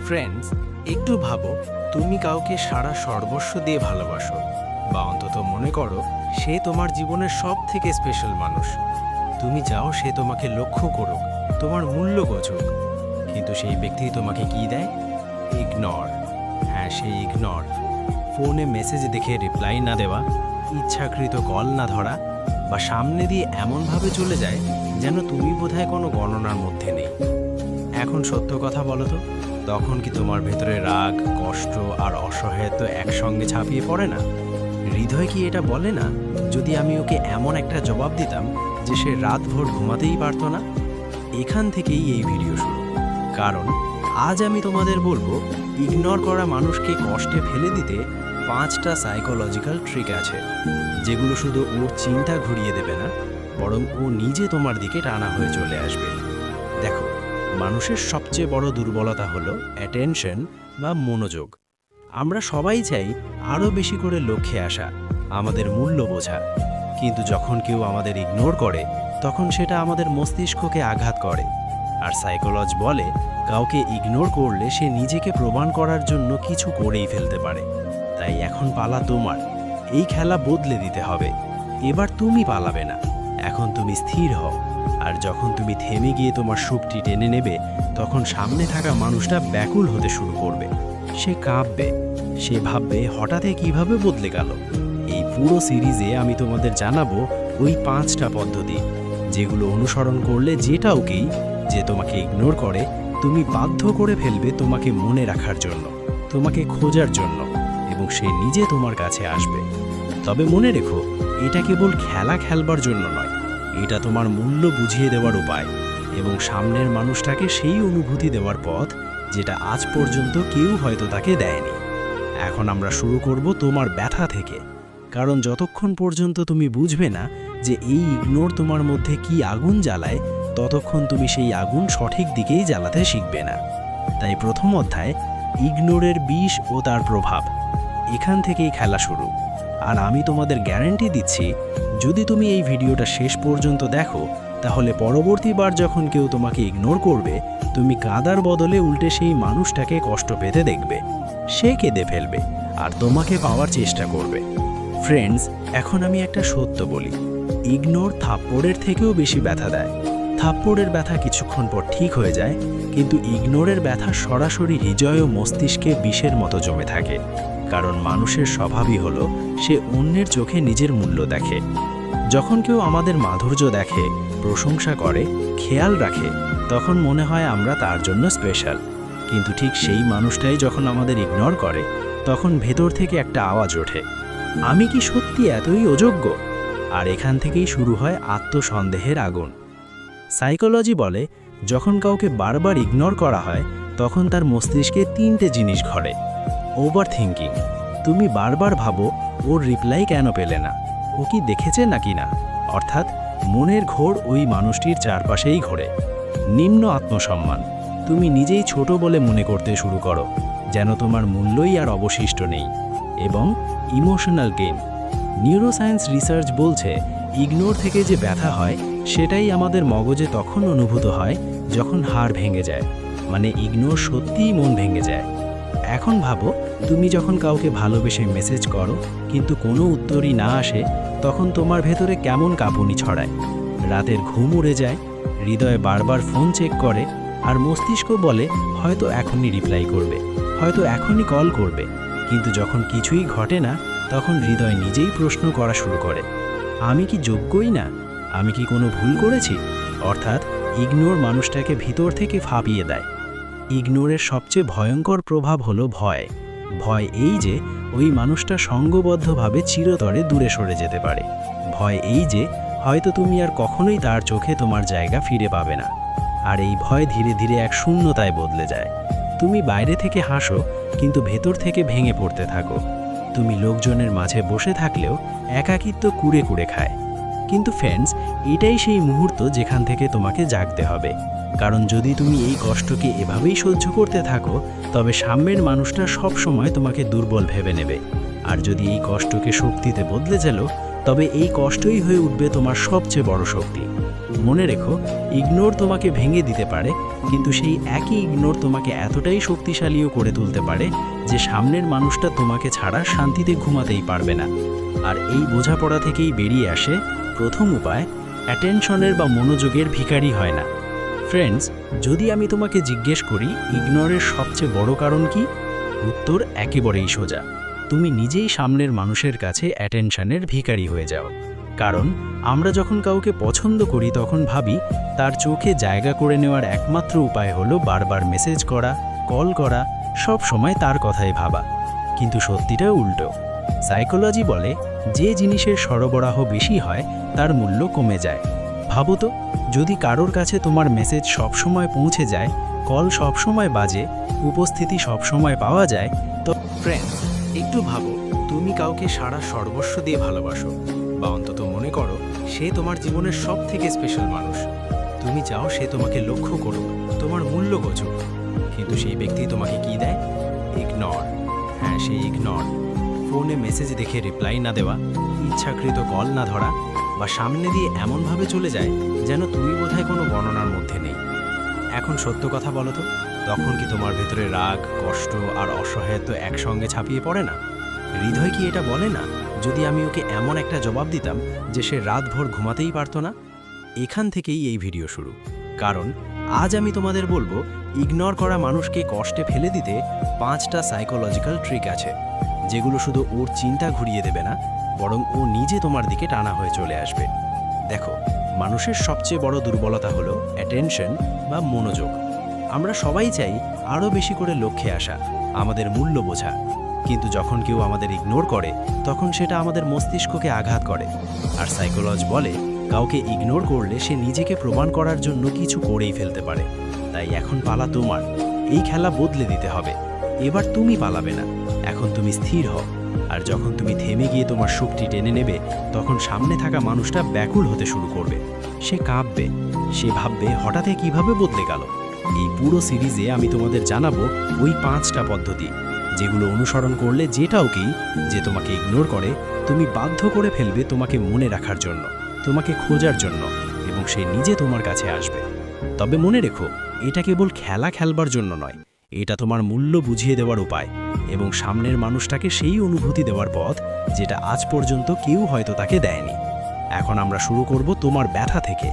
Friends, একটু ভাবো, তুমি কাউকে সারা সর্বস্ব দিয়ে ভালোবাসো, বা অন্তত মনে করো সে তোমার জীবনের সব থেকে স্পেশাল মানুষ। তুমি চাও সে তোমাকে লক্ষ্য করুক, তোমার মূল্য বোঝুক, কিন্তু সেই ব্যক্তি তোমাকে কি দেয়? ইগনর। হ্যাঁ, সেই ইগনর। ফোনে মেসেজ দেখে রিপ্লাই না দেওয়া, ইচ্ছাকৃত কল না ধরা, বা সামনে দিয়ে এমনভাবে চলে যায় যেন তুমি বোধহয় কোনো গণনার মধ্যে নেই। এখন সত্য কথা বলো তো, তখন কি তোমার ভেতরে রাগ, কষ্ট আর অসহায়ত্ব একসঙ্গে ছাপিয়ে পড়ে না? হৃদয় কি এটা বলে না, যদি আমি ওকে এমন একটা জবাব দিতাম যে সে রাতভর ঘুমাতেই পারত না? এখান থেকেই এই ভিডিও শুরু। কারণ আজ আমি তোমাদের বলবো, ইগনোর করা মানুষকে কষ্টে ফেলে দিতে 5টা সাইকোলজিক্যাল ট্রিক আছে, যেগুলো শুধু ওর চিন্তা ঘুরিয়ে দেবে না, বরং ও নিজে তোমার দিকে টানা হয়ে চলে আসবে। দেখো, মানুষের সবচেয়ে বড় দুর্বলতা হলো অ্যাটেনশন বা মনোযোগ। আমরা সবাই চাই আরও বেশি করে লক্ষ্যে আসা, আমাদের মূল্য বোঝা, কিন্তু যখন কেউ আমাদের ইগনোর করে তখন সেটা আমাদের মস্তিষ্ককে আঘাত করে। আর সাইকোলজি বলে, কাউকে ইগনোর করলে সে নিজেকে প্রমাণ করার জন্য কিছু করেই ফেলতে পারে। তাই এখন পালা তোমার, এই খেলা বদলে দিতে হবে। এবার তুমি পালাবে না, এখন তুমি স্থির হও। আর যখন তুমি থেমে গিয়ে তোমার সুখটি টেনে নেবে, তখন সামনে থাকা মানুষটা ব্যাকুল হতে শুরু করবে। সে কাঁপবে, সে ভাববে হঠাৎ কিভাবে বদলে গেল। এই পুরো সিরিজে আমি তোমাদের জানাবো ওই 5টা পদ্ধতি, যেগুলো অনুসরণ করলে যেটাওকেই যে তোমাকে ইগনোর করে তুমি বাধ্য করে ফেলবে তোমাকে মনে রাখার জন্য, তোমাকে খোঁজার জন্য, এবং সে নিজে তোমার কাছে আসবে। তবে মনে রেখো, এটা কেবল খেলা খেলবার জন্য নয়, এটা তোমার মূল্য বুঝিয়ে দেওয়ার উপায়, এবং সামনের মানুষটাকে সেই অনুভূতি দেওয়ার পথ যেটা আজ পর্যন্ত কেউ হয়তো তাকে দেয়নি। এখন আমরা শুরু করব তোমার ব্যথা থেকে, কারণ যতক্ষণ পর্যন্ত তুমি বুঝবে না যে এই ইগনোর তোমার মধ্যে কি আগুন জ্বালায়, ততক্ষণ তুমি সেই আগুন সঠিক দিকেই জ্বালাতে শিখবে না। তাই প্রথম অধ্যায়, ইগনোরের বিষ ও তার প্রভাব, এখান থেকেই খেলা শুরু। আর আমি তোমাদের গ্যারান্টি দিচ্ছি, যদি তুমি এই ভিডিওটা শেষ পর্যন্ত দেখো, তাহলে পরবর্তীবার যখন কেউ তোমাকে ইগনোর করবে, তুমি কাঁদার বদলে উল্টে সেই মানুষটাকে কষ্ট পেতে দেখবে। সে কেঁদে ফেলবে আর তোমাকে পাওয়ার চেষ্টা করবে। ফ্রেন্ডস, এখন আমি একটা সত্য বলি, ইগনোর থাপ্পড়ের থেকেও বেশি ব্যথা দেয়। থাপ্পড়ের ব্যথা কিছুক্ষণ পর ঠিক হয়ে যায়, কিন্তু ইগনোরের ব্যথা সরাসরি হৃদয় ও মস্তিষ্কে বিষের মতো জমে থাকে। কারণ মানুষের স্বভাবই হলো সে অন্যের চোখে নিজের মূল্য দেখে। যখন কেউ আমাদের মাধুর্য দেখে, প্রশংসা করে, খেয়াল রাখে, তখন মনে হয় আমরা তার জন্য স্পেশাল। কিন্তু ঠিক সেই মানুষটাই যখন আমাদের ইগনোর করে, তখন ভেতর থেকে একটা আওয়াজ ওঠে, আমি কি সত্যি এতই অযোগ্য? আর এখান থেকেই শুরু হয় আত্মসন্দেহের আগুন। সাইকোলজি বলে, যখন কাউকে বারবার ইগনোর করা হয়, তখন তার মস্তিষ্কে 3টে জিনিস ঘটে। ওভার থিঙ্কিং, তুমি বারবার ভাবো ওর রিপ্লাই কেন পেলে না, ও কি দেখেছে নাকি না, অর্থাৎ মনের ঘোর ওই মানুষটির চারপাশেই ঘোরে। নিম্ন আত্মসম্মান, তুমি নিজেই ছোট বলে মনে করতে শুরু করো, যেন তোমার মূল্যই আর অবশিষ্ট নেই। এবং ইমোশনাল গেইন, নিউরোসায়েন্স রিসার্চ বলছে, ইগনোর থেকে যে ব্যথা হয় সেটাই আমাদের মগজে তখন অনুভূত হয় যখন হাড় ভেঙে যায়, মানে ইগনোর সত্যিই মন ভেঙে যায়। এখন ভাবো, তুমি যখন কাউকে ভালোবেসে মেসেজ করো কিন্তু কোনো উত্তরই না আসে, তখন তোমার ভেতরে কেমন কাঁপুনি ছড়ায়। রাতের ঘুম উড়ে যায়, হৃদয় বারবার ফোন চেক করে, আর মস্তিষ্ক বলে হয়তো এখনই রিপ্লাই করবে, হয়তো এখনই কল করবে। কিন্তু যখন কিছুই ঘটে না, তখন হৃদয় নিজেই প্রশ্ন করা শুরু করে, আমি কি যোগ্যই না, আমি কি কোনো ভুল করেছি? অর্থাৎ ইগনোর মানুষটাকে ভিতর থেকে ফাঁপিয়ে দেয়। ইগনোরের সবচেয়ে ভয়ঙ্কর প্রভাব হলো ভয়। ভয় এই যে ওই মানুষটা সঙ্গবদ্ধভাবে চিরতরে দূরে সরে যেতে পারে। ভয় এই যে হয়তো তুমি আর কখনোই তার চোখে তোমার জায়গা ফিরে পাবে না। আর এই ভয় ধীরে ধীরে এক শূন্যতায় বদলে যায়। তুমি বাইরে থেকে হাসো, কিন্তু ভেতর থেকে ভেঙে পড়তে থাকো। তুমি লোকজনের মাঝে বসে থাকলেও একাকিত্ব কুড়ে কুড়ে খায়। কিন্তু ফ্রেন্ডস, এটাই সেই মুহূর্ত যেখান থেকে তোমাকে জাগতে হবে। কারণ যদি তুমি এই কষ্টকে এভাবেই সহ্য করতে থাকো, তবে সামনের মানুষটা সব সময় তোমাকে দুর্বল ভেবে নেবে। আর যদি এই কষ্টকে শক্তিতে বদলে গেল, তবে এই কষ্টই হয়ে উঠবে তোমার সবচেয়ে বড় শক্তি। মনে রেখো, ইগনোর তোমাকে ভেঙে দিতে পারে, কিন্তু সেই একই ইগনোর তোমাকে এতটাই শক্তিশালীও করে তুলতে পারে যে সামনের মানুষটা তোমাকে ছাড়া শান্তিতে ঘুমাতেই পারবে না। আর এই বোঝাপড়া থেকেই বেরিয়ে আসে প্রথম উপায়, অ্যাটেনশনের বা মনোযোগের ভিখারি হয় না। ফ্রেন্ডস, যদি আমি তোমাকে জিজ্ঞেস করি ইগনোরের সবচেয়ে বড় কারণ কি, উত্তর একেবারেই সোজা। তুমি নিজেই সামনের মানুষের কাছে অ্যাটেনশনের ভিখারি হয়ে যাও। কারণ আমরা যখন কাউকে পছন্দ করি তখন ভাবি তার চোখে জায়গা করে নেওয়ার একমাত্র উপায় হলো বারবার মেসেজ করা, কল করা, সব সময় তার কথাই ভাবা। কিন্তু সত্যিটা উল্টো। সাইকোলজি বলে যে জিনিসের সরবরাহ বেশি হয় তার মূল্য কমে যায়। ভাবো তো, যদি কারোর কাছে তোমার মেসেজ সবসময় পৌঁছে যায়, কল সবসময় বাজে, উপস্থিতি সবসময় পাওয়া যায়, তো ফ্রেন্ডস, একটু ভাবো, তুমি কাউকে সারা সর্বস্ব দিয়ে ভালোবাসো, বা অন্তত মনে করো সে তোমার জীবনের সব থেকে স্পেশাল মানুষ। তুমি চাও সে তোমাকে লক্ষ্য করুক, তোমার মূল্য বোঝুক, কিন্তু সেই ব্যক্তি তোমাকে কি দেয়? ইগনোর। হ্যাঁ, সেই ইগনোর। ফোনে মেসেজ দেখে রিপ্লাই না দেওয়া, ইচ্ছাকৃত কল না ধরা, বা সামনে দিয়ে এমনভাবে চলে যায় যেন তুমি বোধহয় কোনো গণনার মধ্যে নেই। এখন সত্য কথা বলো তো, তখন কি তোমার ভেতরে রাগ, কষ্ট আর অসহায়ত্ব একসঙ্গে ছাপিয়ে পড়ে না? হৃদয় কি এটা বলে না, যদি আমি ওকে এমন একটা জবাব দিতাম যে সে রাতভর ঘুমাতেই পারতো না? এখান থেকেই এই ভিডিও শুরু। কারণ আজ আমি তোমাদের বলবো, ইগনোর করা মানুষকে কষ্টে ফেলে দিতে 5টা সাইকোলজিক্যাল ট্রিক আছে, যেগুলো শুধু ওর চিন্তা ঘুরিয়ে দেবে না, বরং ও নিজে তোমার দিকে টানা হয়ে চলে আসবে। দেখো, মানুষের সবচেয়ে বড় দুর্বলতা হলো অ্যাটেনশন বা মনোযোগ। আমরা সবাই চাই আরও বেশি করে লক্ষ্যে আসা, আমাদের মূল্য বোঝা। কিন্তু যখন কেউ আমাদের ইগনোর করে তখন সেটা আমাদের মস্তিষ্ককে আঘাত করে। আর সাইকোলজি বলে কাউকে ইগনোর করলে সে নিজেকে প্রমাণ করার জন্য কিছু করেই ফেলতে পারে। তাই এখন পালা তোমার। এই খেলা বদলে দিতে হবে। এবার তুমি পালাবে না, এখন তুমি স্থির হও। আর যখন তুমি থেমে গিয়ে তোমার শক্তি টেনে নেবে, তখন সামনে থাকা মানুষটা ব্যাকুল হতে শুরু করবে। সে কাঁপবে, সে ভাববে হঠাৎ কিভাবে বদলে গেল। এই পুরো সিরিজে আমি তোমাদের জানাবো ওই 5টা পদ্ধতি, যেগুলো অনুসরণ করলে যেটাওকেই যে তোমাকে ইগনোর করে তুমি বাধ্য করে ফেলবে তোমাকে মনে রাখার জন্য, তোমাকে খোঁজার জন্য, এবং সে নিজে তোমার কাছে আসবে। তবে মনে রেখো, এটা কেবল খেলা খেলবার জন্য নয়, এটা তোমার মূল্য বুঝিয়ে দেওয়ার উপায় এবং সামনের মানুষটাকে সেই অনুভূতি দেওয়ার পথ যেটা আজ পর্যন্ত কেউ হয়তো তাকে দেয়নি। এখন আমরা শুরু করব তোমার ব্যথা থেকে,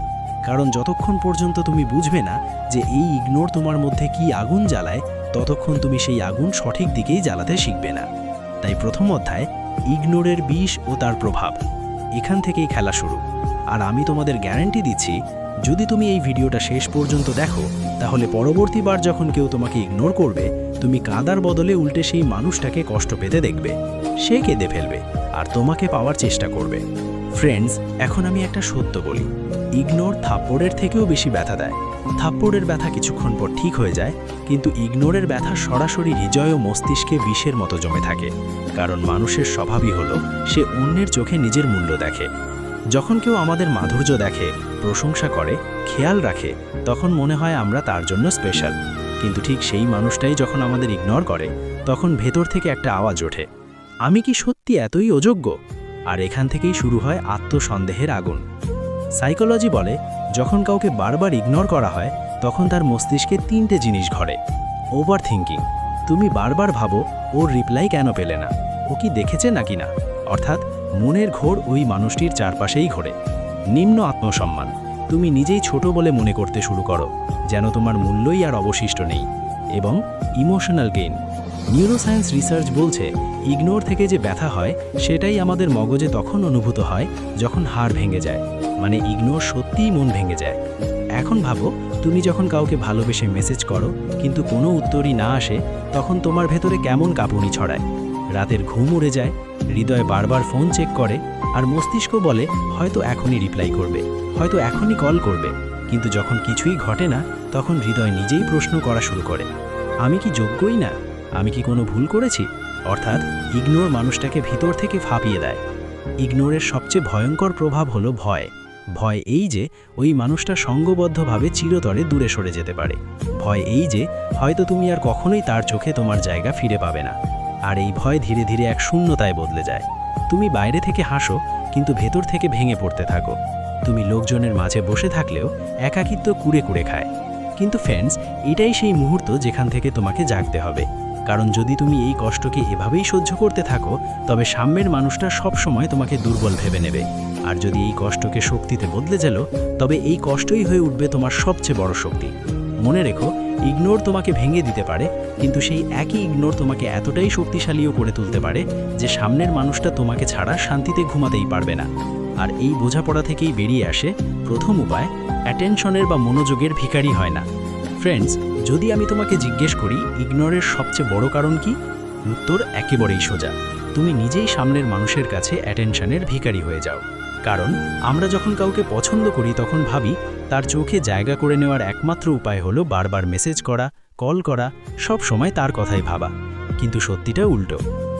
কারণ যতক্ষণ পর্যন্ত তুমি বুঝবে না যে এই ইগনোর তোমার মধ্যে কি আগুন জ্বালায়, ততক্ষণ তুমি সেই আগুন সঠিক দিকেই জ্বালাতে শিখবে না। তাই প্রথম অধ্যায়, ইগনোরের বিষ ও তার প্রভাব। এখান থেকেই খেলা শুরু। আর আমি তোমাদের গ্যারান্টি দিচ্ছি, যদি তুমি এই ভিডিওটা শেষ পর্যন্ত দেখো, তাহলে পরবর্তীবার যখন কেউ তোমাকে ইগনোর করবে, তুমি কাঁদার বদলে উল্টে সেই মানুষটাকে কষ্ট পেতে দেখবে। সে কেঁদে ফেলবে আর তোমাকে পাওয়ার চেষ্টা করবে। ফ্রেন্ডস, এখন আমি একটা সত্য বলি, ইগনোর থাপ্পড়ের থেকেও বেশি ব্যথা দেয়। থাপ্পড়ের ব্যথা কিছুক্ষণ পর ঠিক হয়ে যায়, কিন্তু ইগনোরের ব্যথা সরাসরি হৃদয় ও মস্তিষ্কে বিষের মতো জমে থাকে। কারণ মানুষের স্বভাবই হলো সে অন্যের চোখে নিজের মূল্য দেখে। যখন কেউ আমাদের মাধুর্য দেখে, প্রশংসা করে, খেয়াল রাখে, তখন মনে হয় আমরা তার জন্য স্পেশাল। কিন্তু ঠিক সেই মানুষটাই যখন আমাদের ইগনোর করে, তখন ভেতর থেকে একটা আওয়াজ ওঠে, আমি কি সত্যি এতই অযোগ্য? আর এখান থেকেই শুরু হয় আত্মসন্দেহের আগুন। সাইকোলজি বলে, যখন কাউকে বারবার ইগনোর করা হয়, তখন তার মস্তিষ্কে 3টে জিনিস ঘটে। ওভার থিঙ্কিং, তুমি বারবার ভাবো ওর রিপ্লাই কেন পেলে না, ও কি দেখেছে নাকি না, অর্থাৎ মনের ঘোর ওই মানুষটির চারপাশেই ঘোরে। নিম্ন আত্মসম্মান, তুমি নিজেই ছোট বলে মনে করতে শুরু করো, যেন তোমার মূল্যই আর অবশিষ্ট নেই। এবং ইমোশনাল গেইন, নিউরোসায়েন্স রিসার্চ বলছে ইগনোর থেকে যে ব্যথা হয় সেটাই আমাদের মগজে তখন অনুভূত হয় যখন হাড় ভেঙে যায়, মানে ইগনোর সত্যিই মন ভেঙে যায়। এখন ভাবো, তুমি যখন কাউকে ভালোবেসে মেসেজ করো কিন্তু কোনো উত্তরই না আসে, তখন তোমার ভেতরে কেমন কাঁপুনি ছড়ায়। রাতের ঘুম উড়ে যায়, হৃদয় বারবার ফোন চেক করে, আর মস্তিষ্ক বলে হয়তো এখনই রিপ্লাই করবে, হয়তো এখনই কল করবে। কিন্তু যখন কিছুই ঘটে না, তখন হৃদয় নিজেই প্রশ্ন করা শুরু করে, আমি কি যোগ্যই না, আমি কি কোনো ভুল করেছি? অর্থাৎ ইগনোর মানুষটাকে ভিতর থেকে ফাঁপিয়ে দেয়। ইগনোরের সবচেয়ে ভয়ঙ্কর প্রভাব হলো ভয়। ভয় এই যে ওই মানুষটা সঙ্গবদ্ধভাবে চিরতরে দূরে সরে যেতে পারে। ভয় এই যে হয়তো তুমি আর কখনোই তার চোখে তোমার জায়গা ফিরে পাবে না। আর এই ভয় ধীরে ধীরে এক শূন্যতায় বদলে যায়। তুমি বাইরে থেকে হাসো, কিন্তু ভেতর থেকে ভেঙে পড়তে থাকো। তুমি লোকজনের মাঝে বসে থাকলেও একাকিত্ব কুড়ে কুড়ে খায়। কিন্তু ফ্রেন্ডস, এটাই সেই মুহূর্ত যেখান থেকে তোমাকে জাগতে হবে। কারণ যদি তুমি এই কষ্টকে এভাবেই সহ্য করতে থাকো, তবে সামনের মানুষটা সব সময় তোমাকে দুর্বল ভেবে নেবে। আর যদি এই কষ্টকে শক্তিতে বদলে গেল, তবে এই কষ্টই হয়ে উঠবে তোমার সবচেয়ে বড় শক্তি। মনে রেখো, ইগনোর তোমাকে ভেঙে দিতে পারে, কিন্তু সেই একই ইগনোর তোমাকে এতটাই শক্তিশালীও করে তুলতে পারে যে সামনের মানুষটা তোমাকে ছাড়া শান্তিতে ঘুমাতেই পারবে না। আর এই বোঝাপড়া থেকেই বেরিয়ে আসে প্রথম উপায়, অ্যাটেনশনের বা মনোযোগের ভিখারি হয় না। ফ্রেন্ডস, যদি আমি তোমাকে জিজ্ঞেস করি ইগনোরের সবচেয়ে বড় কারণ কি, উত্তর একেবারেই সোজা। তুমি নিজেই সামনের মানুষের কাছে অ্যাটেনশনের ভিখারি হয়ে যাও। কারণ আমরা যখন কাউকে পছন্দ করি তখন ভাবি তার চোখে জায়গা করে নেওয়ার একমাত্র উপায় হলো বারবার মেসেজ করা, কল করা, সব সময় তার কথাই ভাবা। কিন্তু সত্যিটা উল্টো।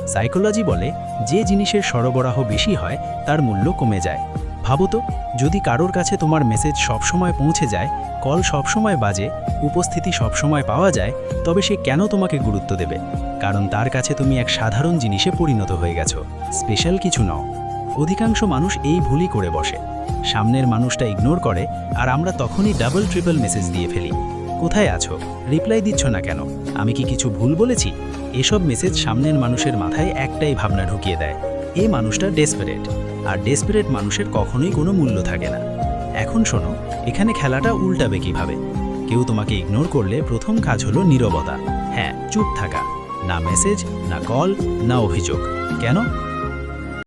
সাইকোলজি বলে যে জিনিসের সরবরাহ বেশি হয় তার মূল্য কমে যায়। ভাবো তো, যদি কারোর কাছে তোমার মেসেজ সবসময় পৌঁছে যায়, কল সবসময় বাজে, উপস্থিতি সবসময় পাওয়া যায়, তবে সে কেন তোমাকে গুরুত্ব দেবে? কারণ তার কাছে তুমি এক সাধারণ জিনিসে পরিণত হয়ে গেছো, স্পেশাল কিছু নও। অধিকাংশ মানুষ এই ভুলই করে বসে, সামনের মানুষটা ইগনোর করে আর আমরা তখনই ডাবল ট্রিপল মেসেজ দিয়ে ফেলি। কোথায় আছো? রিপ্লাই দিচ্ছ না কেন? আমি কি কিছু ভুল বলেছি? এসব মেসেজ সামনের মানুষের মাথায় একটাই ভাবনা ঢুকিয়ে দেয়, এই মানুষটা ডেসপারেট। আর ডেসপারেট মানুষের কখনোই কোনো মূল্য থাকে না। এখন শোনো, এখানে খেলাটা উল্টাবে কিভাবে। কেউ তোমাকে ইগনোর করলে প্রথম কাজ হলো নীরবতা। হ্যাঁ, চুপ থাকা। না মেসেজ, না কল, না অভিযোগ। কেন?